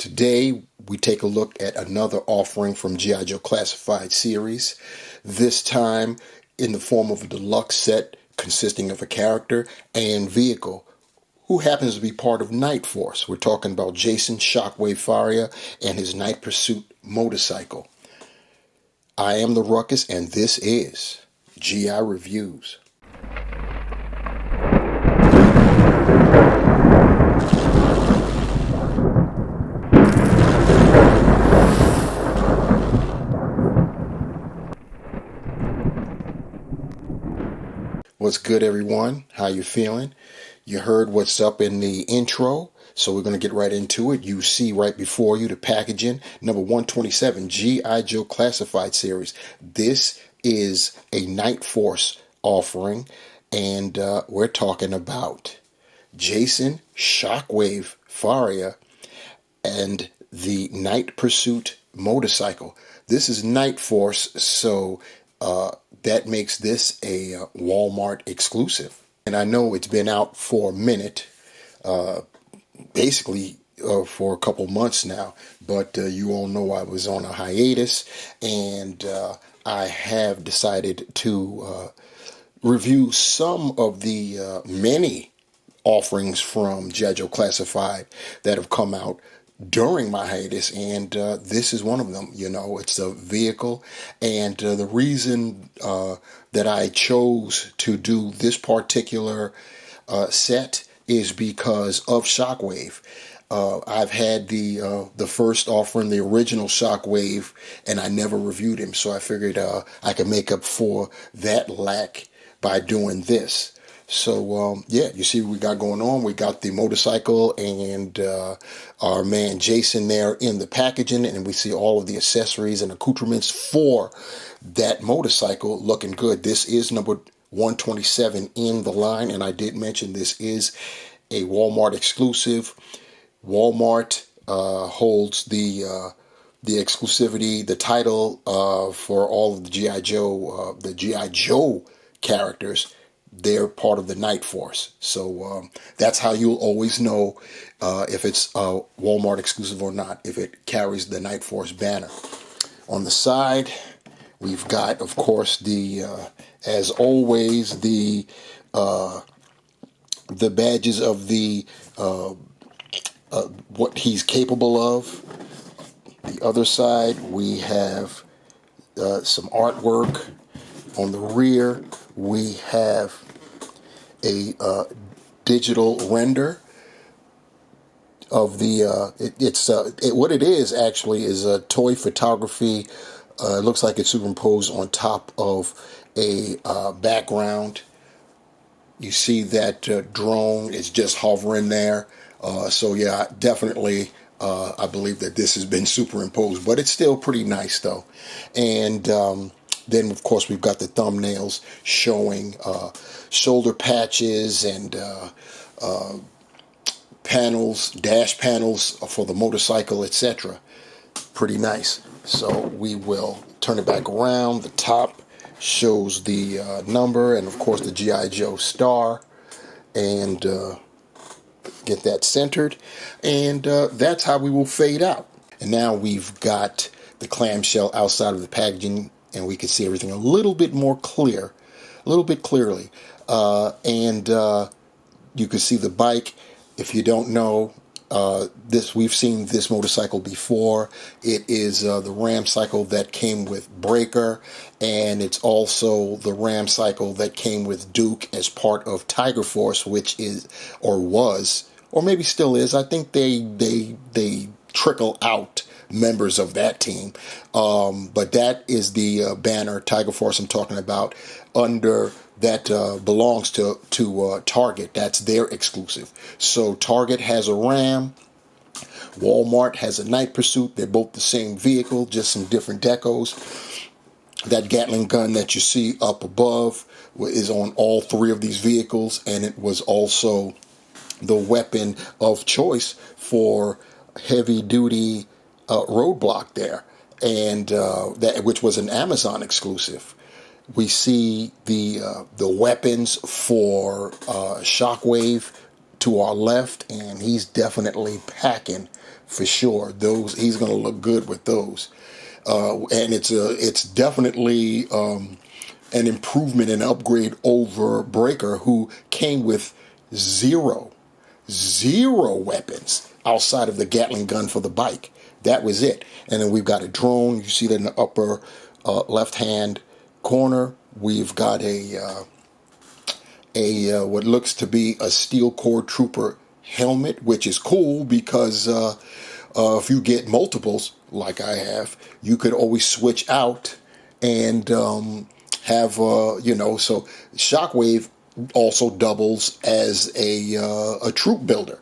Today, we take a look at another offering from G.I. Joe Classified series, this time in the form of a deluxe set consisting of a character and vehicle who happens to be part of Nightforce. We're talking about Jason Shockwave Faria and his Night Pursuit motorcycle. I am the Ruckus, and this is GI Reviews. What's good, everyone? How you feeling? You heard what's up in the intro, so we're going to get right into it. You see right before you the packaging, number 127, G.I. Joe Classified series. This is a Nightforce offering, and we're talking about Jason Shockwave Faria and the Night Pursuit motorcycle. This is Nightforce, so that makes this a Walmart exclusive. And I know it's been out for a minute, basically for a couple months now, but you all know I was on a hiatus, and I have decided to review some of the many offerings from G.I. Joe Classified that have come out during my hiatus, and this is one of them. You know, it's a vehicle, and the reason that I chose to do this particular set is because of Shockwave. I've had the first offering, the original Shockwave, and I never reviewed him, so I figured I could make up for that lack by doing this. So, yeah, you see what we got going on. We got the motorcycle and our man Jason there in the packaging, and we see all of the accessories and accoutrements for that motorcycle looking good. This is number 127 in the line, and I did mention this is a Walmart exclusive. Walmart holds the exclusivity, the title for all of the G.I. Joe characters. They're part of the Nightforce. So that's how you'll always know if it's a Walmart exclusive or not, if it carries the Nightforce banner. On the side, we've got, of course, the as always, the badges of the what he's capable of. The other side, we have some artwork. On the rear, we have a digital render of the what it is actually is a toy photography. It looks like it's superimposed on top of a background. You see that drone is just hovering there. So yeah, definitely I believe that this has been superimposed, but it's still pretty nice though. And then, of course, we've got the thumbnails showing shoulder patches and panels, dash panels for the motorcycle, etc. Pretty nice. So we will turn it back around. The top shows the number and, of course, the G.I. Joe star. And get that centered. And that's how we will fade out. And now we've got the clamshell outside of the packaging, and we can see everything a little bit more clear, a little bit clearly. And you can see the bike. If you don't know, we've seen this motorcycle before. It is the Ram cycle that came with Breaker, and it's also the Ram cycle that came with Duke as part of Tiger Force, which is, or was, or maybe still is. I think they trickle out members of that team, but that is the banner Tiger Force I'm talking about, under that belongs to Target. That's their exclusive. So Target has a Ram, Walmart has a Night Pursuit. They're both the same vehicle, just some different decos. That Gatling gun that you see up above is on all three of these vehicles, and it was also the weapon of choice for heavy duty Roadblock there, and that, which was an Amazon exclusive. We see the weapons for Shockwave to our left, and he's definitely packing for sure. Those, he's going to look good with those. And it's definitely an improvement and upgrade over Breaker, who came with zero weapons outside of the Gatling gun for the bike. That was it. And then we've got a drone. You see that in the upper left hand corner. We've got a what looks to be a Steel Core Trooper helmet, which is cool because if you get multiples like I have, you could always switch out and have so Shockwave also doubles as a troop builder.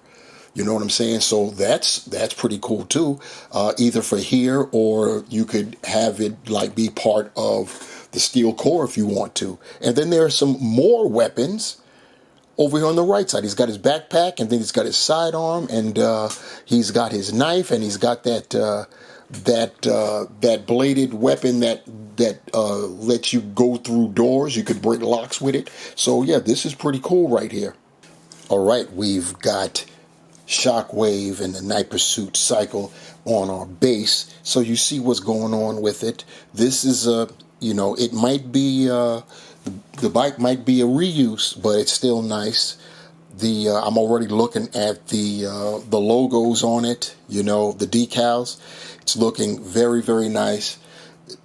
You know what I'm saying? So that's pretty cool too. Either for here, or you could have it like be part of the Steel Core if you want to. And then there are some more weapons over here on the right side. He's got his backpack, and then he's got his sidearm, and he's got his knife, and he's got that bladed weapon that lets you go through doors. You could break locks with it. So yeah, this is pretty cool right here. All right, we've got Shockwave and the Night Pursuit cycle on our base, so you see what's going on with it. This is it might be the bike might be a reuse, but it's still nice. I'm already looking at the logos on it, the decals. It's looking very, very nice.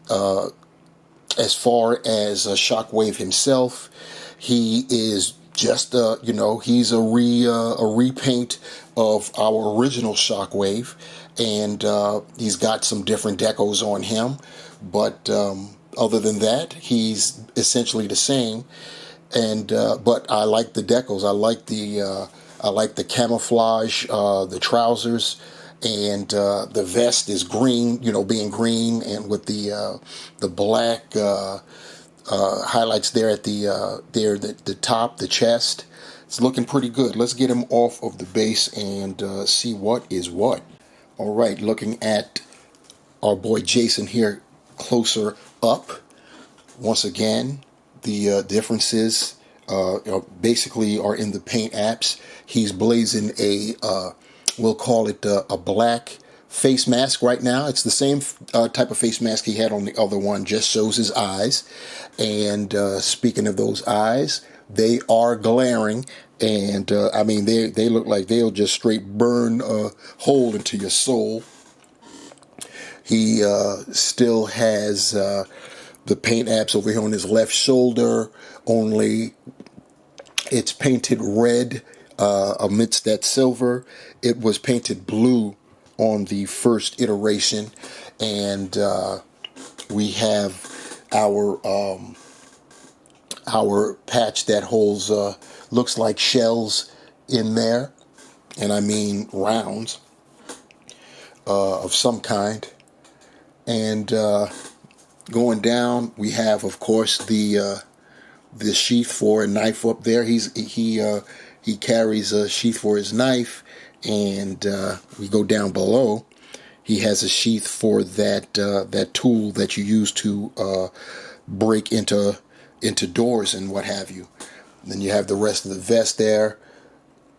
As far as Shockwave himself, he is just he's a repaint of our original Shockwave, and he's got some different decos on him, but other than that, he's essentially the same. And but I like the decos. I like the camouflage, the trousers, and the vest is green. Being green, and with the black highlights there at the top, the chest. It's looking pretty good. Let's get him off of the base and see what is what. All right, looking at our boy Jason here closer up. Once again, the differences basically are in the paint apps. He's blazing we'll call it a black face mask right now. It's the same type of face mask he had on the other one, just shows his eyes. And speaking of those eyes, they are glaring, and they look like they'll just straight burn a hole into your soul. He still has the paint apps over here on his left shoulder, only it's painted red amidst that silver. It was painted blue on the first iteration, and we have our patch that holds looks like shells in there, and I mean rounds of some kind. And going down, we have, of course, the sheath for a knife up there. He carries a sheath for his knife, and we go down below. He has a sheath for that tool that you use to break into doors and what have you. And then you have the rest of the vest there.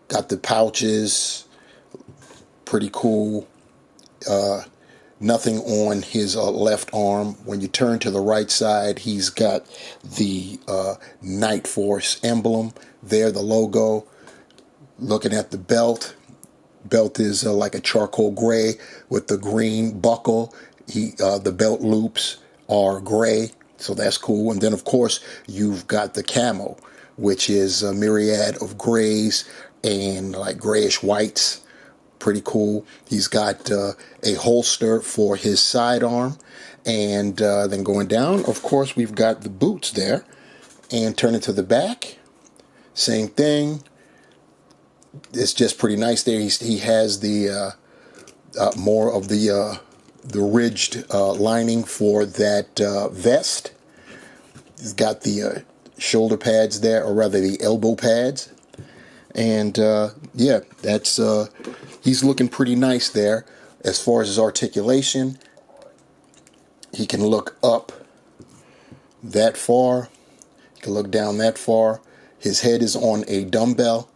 Got the pouches, pretty cool. Nothing on his left arm. When you turn to the right side, he's got the Nightforce emblem there, the logo. Looking at the belt is like a charcoal gray with the green buckle. The belt loops are gray, so that's cool. And then, of course, you've got the camo, which is a myriad of grays and like grayish whites. Pretty cool. He's got a holster for his sidearm, and then going down, of course, we've got the boots there. And turning to the back, same thing. It's just pretty nice there. He has the more of the ridged lining for that vest. He's got the shoulder pads there, or rather the elbow pads. And yeah, that's he's looking pretty nice there. As far as his articulation, he can look up that far. He can look down that far. His head is on a dumbbell.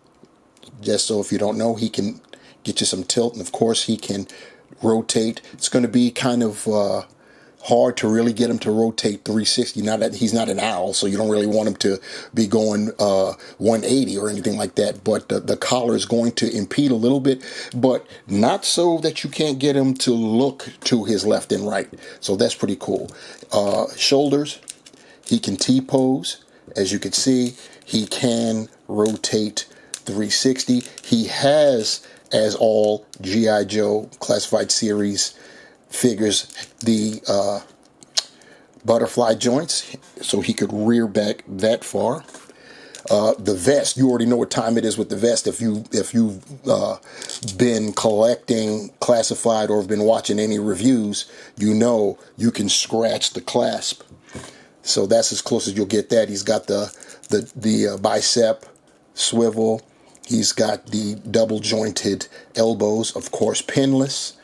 just so if you don't know, he can get you some tilt, and of course he can rotate. It's going to be kind of hard to really get him to rotate 360. Now that he's not an owl, so you don't really want him to be going 180 or anything like that. But the collar is going to impede a little bit, but not so that you can't get him to look to his left and right. So that's pretty cool. Shoulders, he can T-pose. As you can see, he can rotate 360. He has, as all G.I. Joe Classified Series figures, the butterfly joints, so he could rear back that far. The vest, you already know what time it is with the vest. If you've been collecting Classified or have been watching any reviews, you know you can scratch the clasp. So that's as close as you'll get that. He's got the bicep swivel. He's got the double jointed elbows, of course, pinless.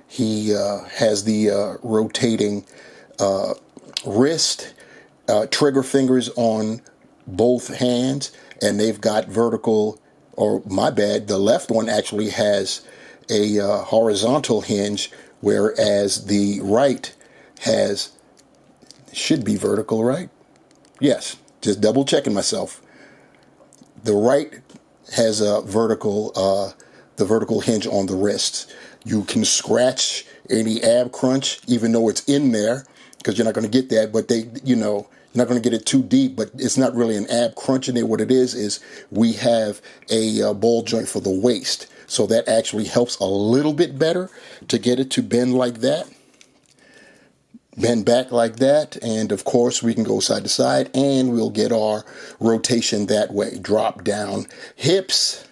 He has the rotating wrist, trigger fingers on both hands, and they've got vertical, or my bad, the left one actually has a horizontal hinge, whereas the right should be vertical, right? Yes, just double checking myself. The right has a vertical, the vertical hinge on the wrists. You can scratch any ab crunch, even though it's in there, because you're not going to get that. But you're not going to get it too deep. But it's not really an ab crunch in there. What it is we have a ball joint for the waist, so that actually helps a little bit better to get it to bend like that, bend back like that, and of course we can go side to side, and we'll get our rotation that way. Drop down hips.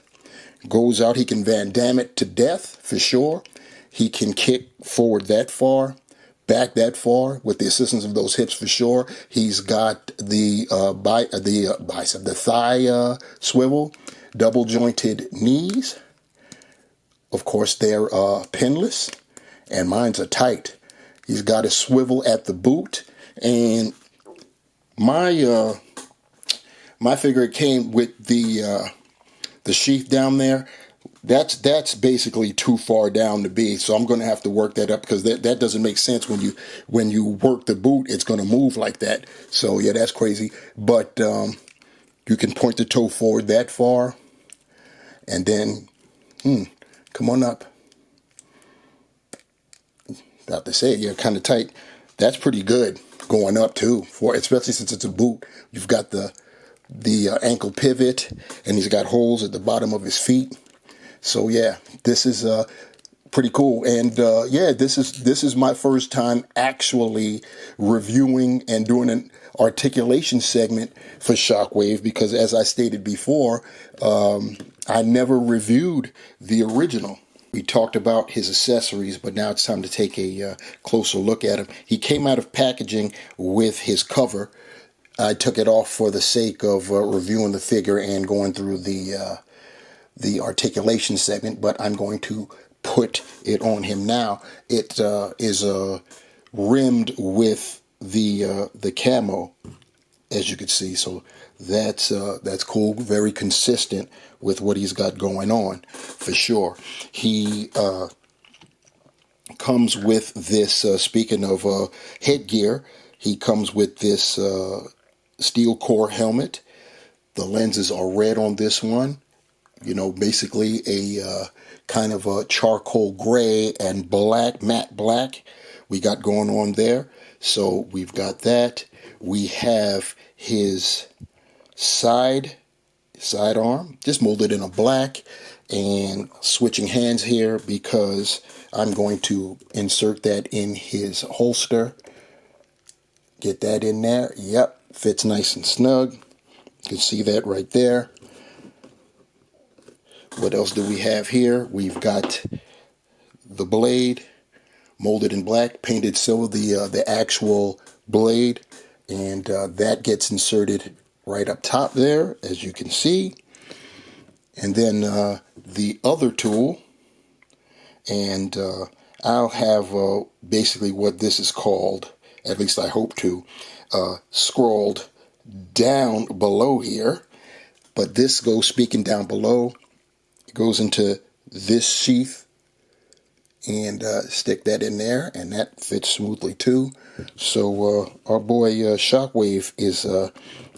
Goes out, he can Van Damme it to death, for sure. He can kick forward that far, back that far, with the assistance of those hips, for sure. He's got the bicep, the thigh swivel, double jointed knees. Of course, they're pinless, and mine's are tight. He's got a swivel at the boot, and my figure came with the sheath down there. That's basically too far down to be, so I'm going to have to work that up, because that doesn't make sense. When you work the boot, it's going to move like that. So yeah, that's crazy. But you can point the toe forward that far, and then come on up. About to say, you're kind of tight. That's pretty good going up too, especially since it's a boot. You've got the ankle pivot, and he's got holes at the bottom of his feet. So yeah, this is pretty cool. And yeah, this is my first time actually reviewing and doing an articulation segment for Shockwave, because as I stated before, I never reviewed the original. We talked about his accessories, but now it's time to take a closer look at him. He came out of packaging with his cover. I took it off for the sake of reviewing the figure and going through the articulation segment, but I'm going to put it on him now. It is rimmed with the camo, as you can see. So that's cool. Very consistent with what he's got going on, for sure. He comes with this. Speaking of headgear, he comes with this steel core helmet. The lenses are red on this one. Basically a kind of a charcoal gray and black, matte black we got going on there. So we've got that. We have his sidearm, just molded in a black, and switching hands here because I'm going to insert that in his holster. Get that in there. Yep, fits nice and snug. You can see that right there. What else do we have here? We've got the blade molded in black, painted silver, the actual blade, and that gets inserted right up top there, as you can see. And then the other tool, and I'll have basically what this is called, at least I hope to, scrolled down below here. But this goes, speaking down below, goes into this sheath, and stick that in there, and that fits smoothly too. So our boy Shockwave is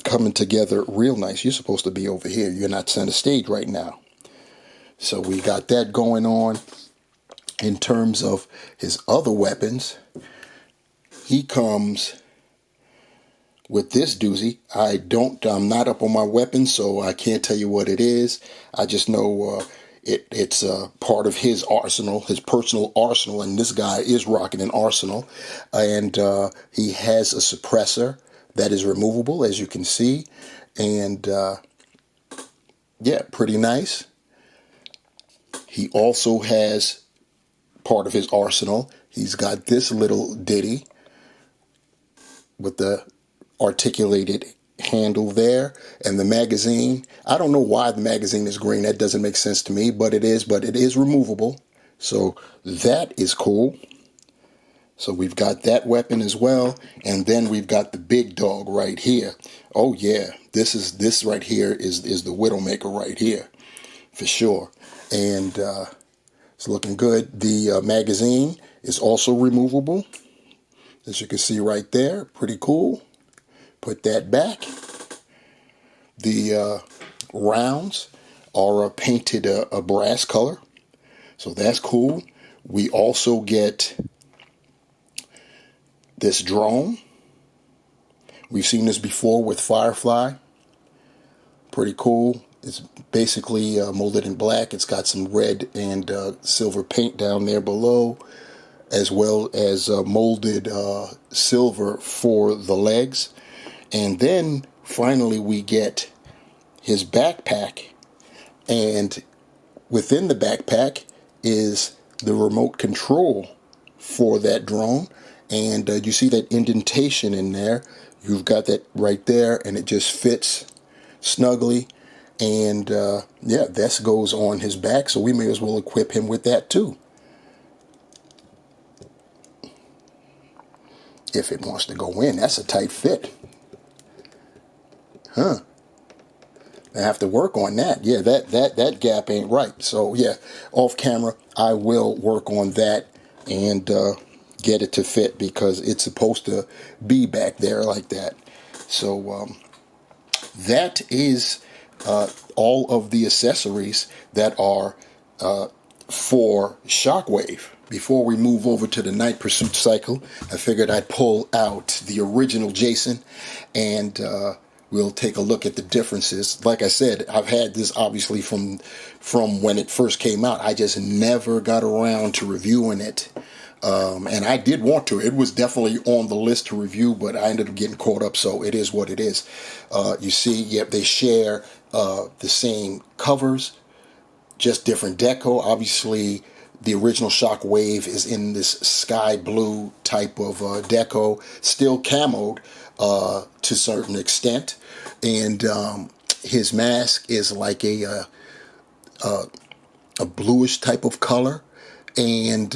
coming together real nice. You're supposed to be over here. You're not center stage right now. So we got that going on. In terms of his other weapons, he comes with this doozy. I'm not up on my weapons, so I can't tell you what it is. I just know it's part of his arsenal, his personal arsenal, and this guy is rocking an arsenal. And he has a suppressor that is removable, as you can see. And yeah, pretty nice. He also has part of his arsenal. He's got this little ditty with the articulated handle there, and the magazine. I don't know why the magazine is green. That doesn't make sense to me, but it is removable. So that is cool. So we've got that weapon as well, and then we've got the big dog right here. Oh yeah, this right here is the Widowmaker right here, for sure. And it's looking good. The magazine is also removable, as you can see right there. Pretty cool. Put that back. The rounds are painted a brass color, so that's cool. We also get this drone. We've seen this before with Firefly. Pretty cool. It's basically molded in black. It's got some red and silver paint down there below, as well as molded silver for the legs. And then finally we get his backpack, and within the backpack is the remote control for that drone. And you see that indentation in there. You've got that right there, and it just fits snugly. And yeah, this goes on his back, so we may as well equip him with that too, if it wants to go in. That's a tight fit. Huh. I have to work on that. Yeah, that gap ain't right. So yeah, off camera, I will work on that and get it to fit, because it's supposed to be back there like that. So that is all of the accessories that are for Shockwave. Before we move over to the Night Pursuit cycle, I figured I'd pull out the original Jason, and we'll take a look at the differences. Like I said, I've had this obviously from when it first came out. I just never got around to reviewing it. And I did want to. It was definitely on the list to review, but I ended up getting caught up, so it is what it is. You see, yep, they share the same covers, just different deco. Obviously, the original Shockwave is in this sky blue type of deco, still camoed to a certain extent. And his mask is like a bluish type of color. And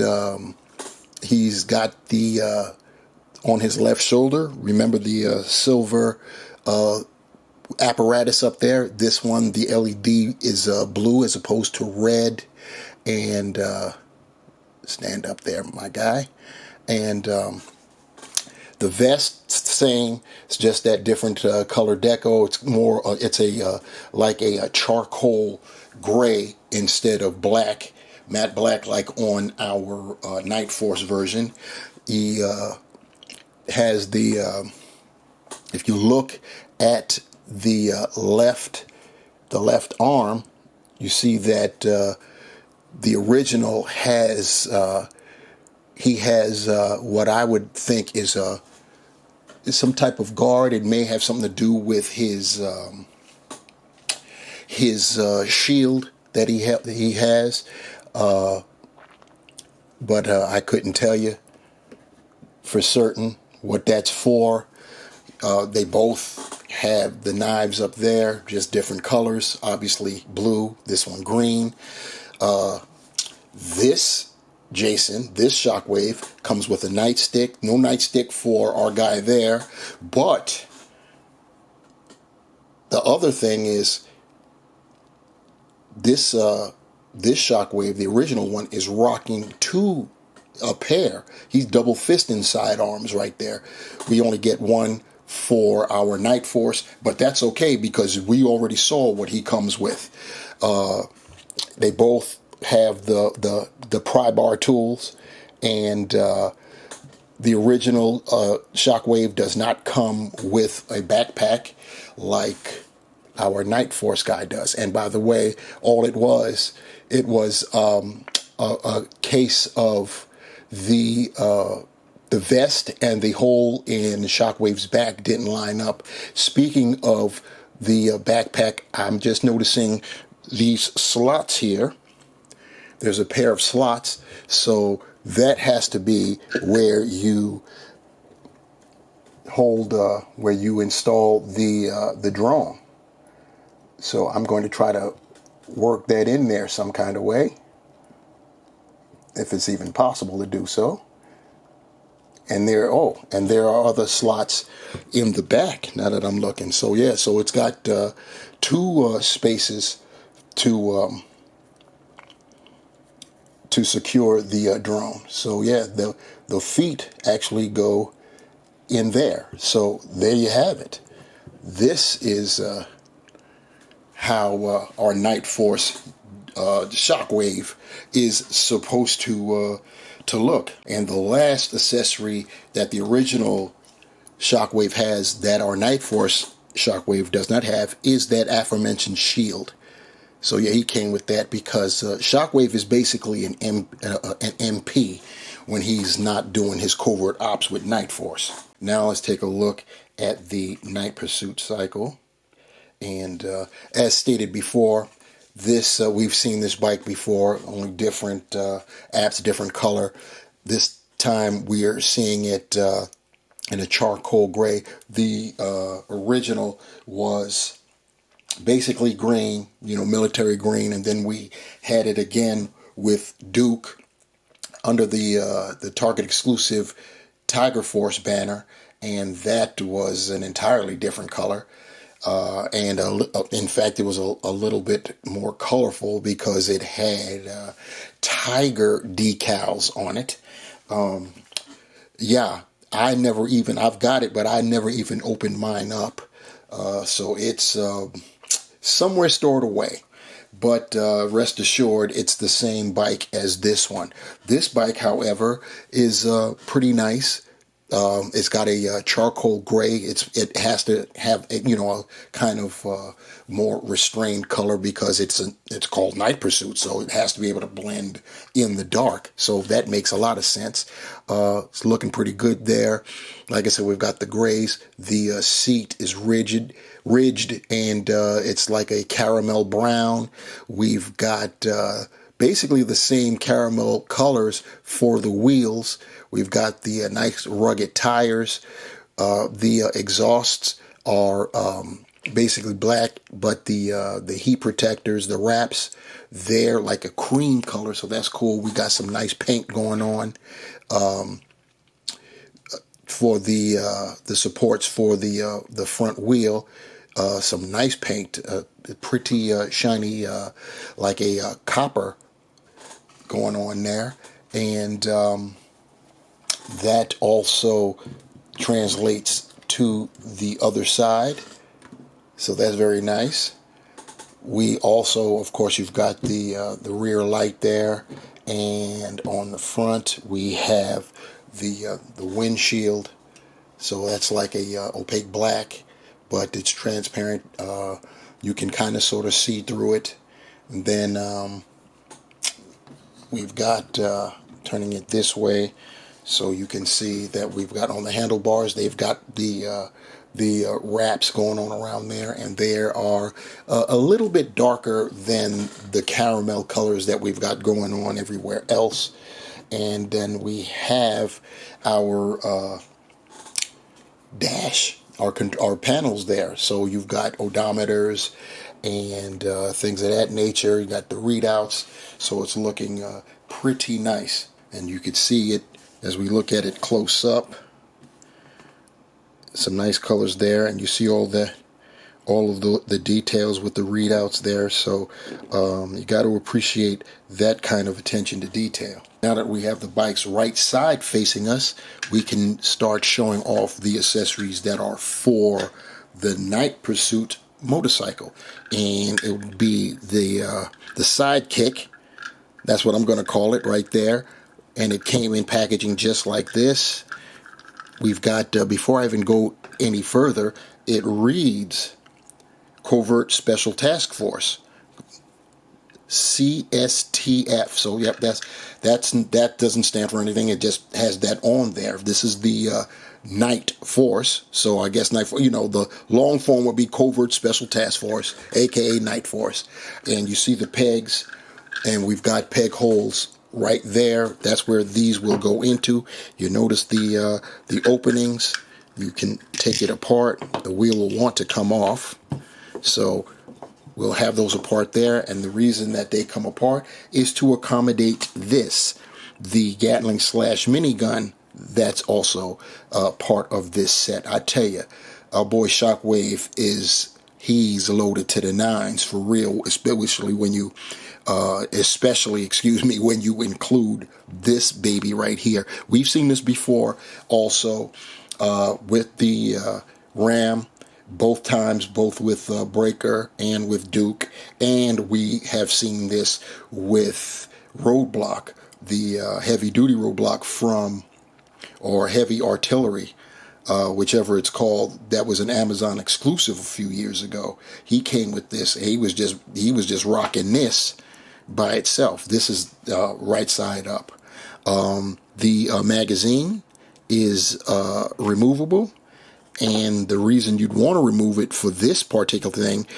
he's got the, on his left shoulder, remember the silver apparatus up there? This one, the LED is blue as opposed to red. And stand up there, my guy. And the vest, same. It's just that different color deco. It's more, it's a like a charcoal gray instead of black, matte black, like on our Nightforce version. He has the, if you look at the left arm, you see that the original has he has what I would think is some type of guard. It may have something to do with his shield that he has, but I couldn't tell you for certain what that's for. They both have the knives up there, just different colors. Obviously blue, this one green. This Jason, this Shockwave, comes with a nightstick. No nightstick for our guy there. But the other thing is, this this Shockwave, the original one, is rocking a pair. He's double fisting sidearms right there. We only get one for our Nightforce, but that's okay because we already saw what he comes with. They both have the pry bar tools, and the original Shockwave does not come with a backpack like our Nightforce guy does. And by the way, all it was a case of the vest and the hole in Shockwave's back didn't line up. Speaking of the backpack, I'm just noticing these slots here. There's a pair of slots, so that has to be where you hold, where you install the drone. So I'm going to try to work that in there some kind of way, if it's even possible to do so. And there are other slots in the back now that I'm looking. So yeah, so it's got two spaces to secure the drone. So yeah, the feet actually go in there. So there you have it. This is how our Nightforce Shockwave is supposed to look. And the last accessory that the original Shockwave has that our Nightforce Shockwave does not have is that aforementioned shield. So yeah, he came with that because Shockwave is basically an MP when he's not doing his covert ops with Nightforce. Now let's take a look at the Night Pursuit cycle. And as stated before, this we've seen this bike before, only different apps, different color. This time we are seeing it in a charcoal gray. The original was basically green, military green, and then we had it again with Duke under the Target exclusive Tiger Force banner, and that was an entirely different color. And in fact, it was a little bit more colorful because it had tiger decals on it. Yeah, I've got it, but I never even opened mine up. So it's somewhere stored away. But rest assured, it's the same bike as this one. This bike, however, is pretty nice. It's got a charcoal gray. It has to have a kind of more restrained color because it's called Night Pursuit, so it has to be able to blend in the dark. So that makes a lot of sense. It's looking pretty good there. Like I said, we've got the grays. The seat is ridged, and it's like a caramel brown. We've got basically the same caramel colors for the wheels. We've got the nice rugged tires. The exhausts are basically black, but the heat protectors, the wraps, they're like a cream color, so that's cool. We got some nice paint going on for the supports for the front wheel. Some nice paint, pretty shiny, like a copper going on there, and that also translates to the other side, so that's very nice. We also, of course, you've got the rear light there, and on the front we have the windshield. So that's like a opaque black, but it's transparent. You can kind of sort of see through it. And then we've got turning it this way, so you can see that we've got on the handlebars, they've got the wraps going on around there, and they are a little bit darker than the caramel colors that we've got going on everywhere else. And then we have our dash, our panels there. So you've got odometers and things of that nature. You got the readouts, so it's looking pretty nice, and you could see it as we look at it close up. Some nice colors there, and you see all all of the details with the readouts there. So you got to appreciate that kind of attention to detail. Now that we have the bike's right side facing us, we can start showing off the accessories that are for the Night Pursuit motorcycle. And it would be the sidekick. That's what I'm going to call it right there. And it came in packaging just like this. We've got, before I even go any further, it reads Covert Special Task Force, CSTF. So yep, that doesn't stand for anything. It just has that on there. This is the Nightforce. So I guess the long form would be Covert Special Task Force, aka Nightforce. And you see the pegs, and we've got peg holes right there. That's where these will go into. You notice the openings. You can take it apart. The wheel will want to come off. So we'll have those apart there, and the reason that they come apart is to accommodate this, the Gatling / minigun that's also part of this set. I tell you, our boy Shockwave he's loaded to the nines for real, especially when you when you include this baby right here. We've seen this before also with the Ram, both times, both with Breaker and with Duke, and we have seen this with Roadblock, the heavy duty Roadblock or heavy artillery, whichever it's called. That was an Amazon exclusive a few years ago. He came with this. He was just rocking this by itself. This is right side up. The magazine is removable. And the reason you'd want to remove it for this particular thing,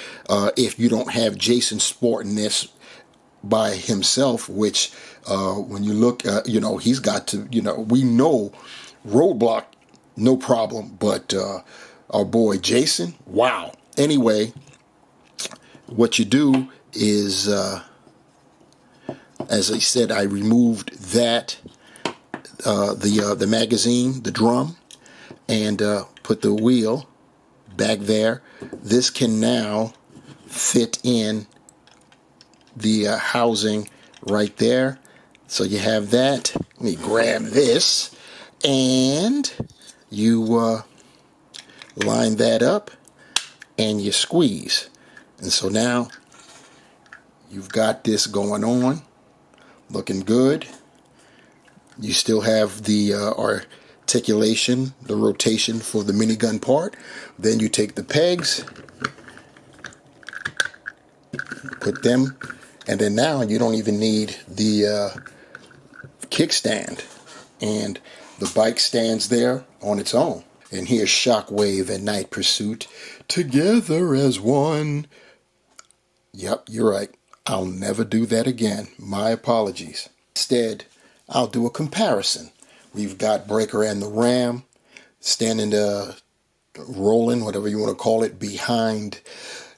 if you don't have Jason sporting this by himself, which when you look, he's got to, we know Roadblock, no problem, but our boy Jason, wow. Anyway, what you do is, as I said, I removed that, the magazine, the drum, and put the wheel back there. This can now fit in the housing right there. So you have that. Let me grab this, and you line that up, and you squeeze. And so now you've got this going on, looking good. You still have the articulation, the rotation for the minigun part. Then you take the pegs, put them, and then now you don't even need the kickstand, and the bike stands there on its own. And here's Shockwave and Night Pursuit together as one. Yep, you're right. I'll never do that again. My apologies. Instead, I'll do a comparison. We've got Breaker and the Ram standing, rolling, whatever you want to call it, behind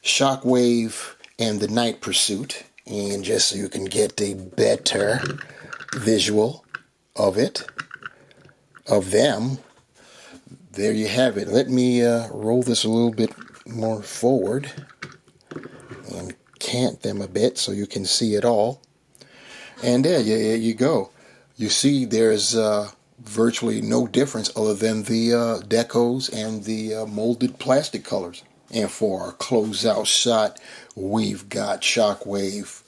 Shockwave and the Night Pursuit. And just so you can get a better visual of it, of them, there you have it. Let me roll this a little bit more forward and cant them a bit so you can see it all. And there you go. You see there's virtually no difference other than the decos and the molded plastic colors. And for our closeout shot, we've got Shockwave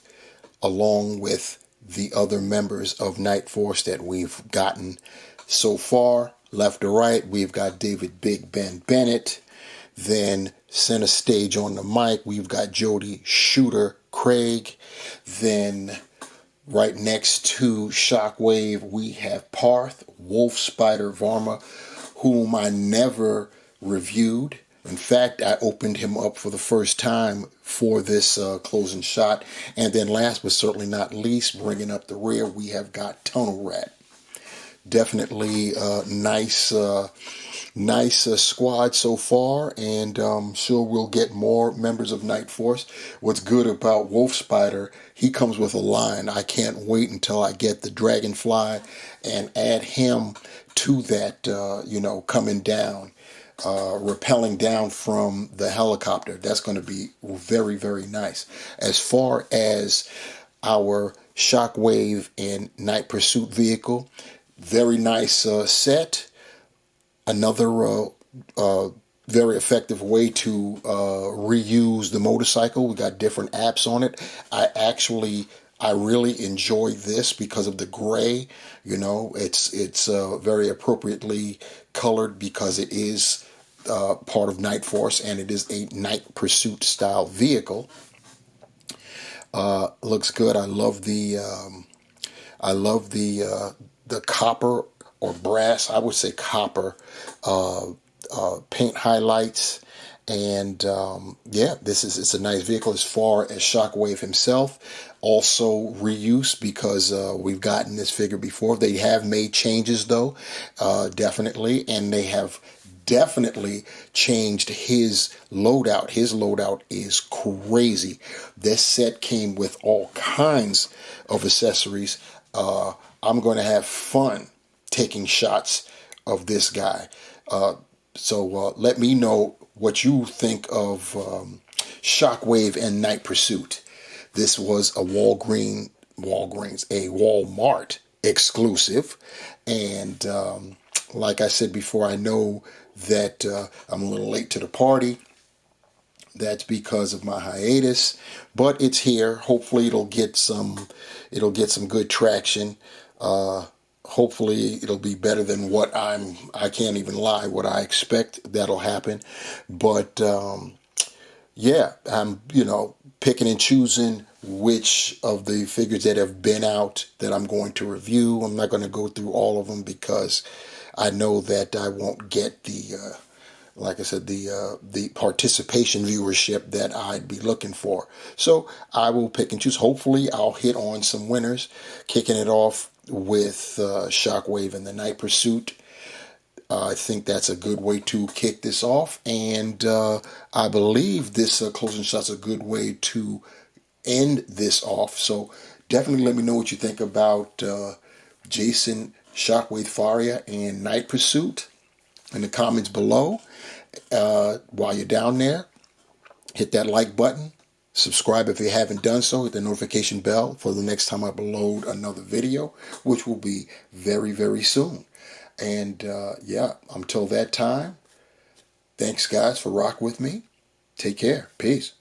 along with the other members of Nightforce that we've gotten so far. Left to right, we've got David Big Ben Bennett. Then center stage on the mic, we've got Jody Shooter Craig. Then right next to Shockwave, we have Parth Wolf Spider Varma, whom I never reviewed. In fact, I opened him up for the first time for this closing shot. And then last but certainly not least, bringing up the rear, we have got Tunnel Rat. Definitely nice squad so far, and I'm sure we'll get more members of Nightforce. What's good about Wolf Spider, he comes with a line. I can't wait until I get the Dragonfly and add him to that, coming down. rappelling down from the helicopter. That's going to be very, very nice. As far as our Shockwave and Night Pursuit vehicle, very nice set. Another very effective way to reuse the motorcycle. We got different apps on it. I really enjoy this because of the gray. You know, it's very appropriately colored because it is part of Nightforce, and it is a night pursuit style vehicle. Looks good. I love the copper or brass. I would say copper paint highlights. And yeah, it's a nice vehicle. As far as Shockwave himself, also reuse because we've gotten this figure before. They have made changes though, definitely, and they have definitely changed his loadout. His loadout is crazy. This set came with all kinds of accessories. I'm going to have fun taking shots of this guy. So let me know what you think of Shockwave and Night Pursuit. This was a Walmart exclusive. And like I said before, I know that I'm a little late to the party. That's because of my hiatus, but it's here. Hopefully it'll get some good traction. Hopefully it'll be better than what I can't even lie, what I expect that'll happen. But yeah, I'm, picking and choosing which of the figures that have been out that I'm going to review. I'm not going to go through all of them because I know that I won't get the like I said, the participation viewership that I'd be looking for. So I will pick and choose. Hopefully I'll hit on some winners, kicking it off with Shockwave and the Night Pursuit. I think that's a good way to kick this off. And I believe this closing shot's a good way to end this off. So definitely let me know what you think about Jason, Shockwave, Faria, and Night Pursuit in the comments below. While you're down there, hit that like button, subscribe if you haven't done so, hit the notification bell for the next time I upload another video, which will be very, very soon. And yeah, until that time, thanks guys for rocking with me. Take care. Peace.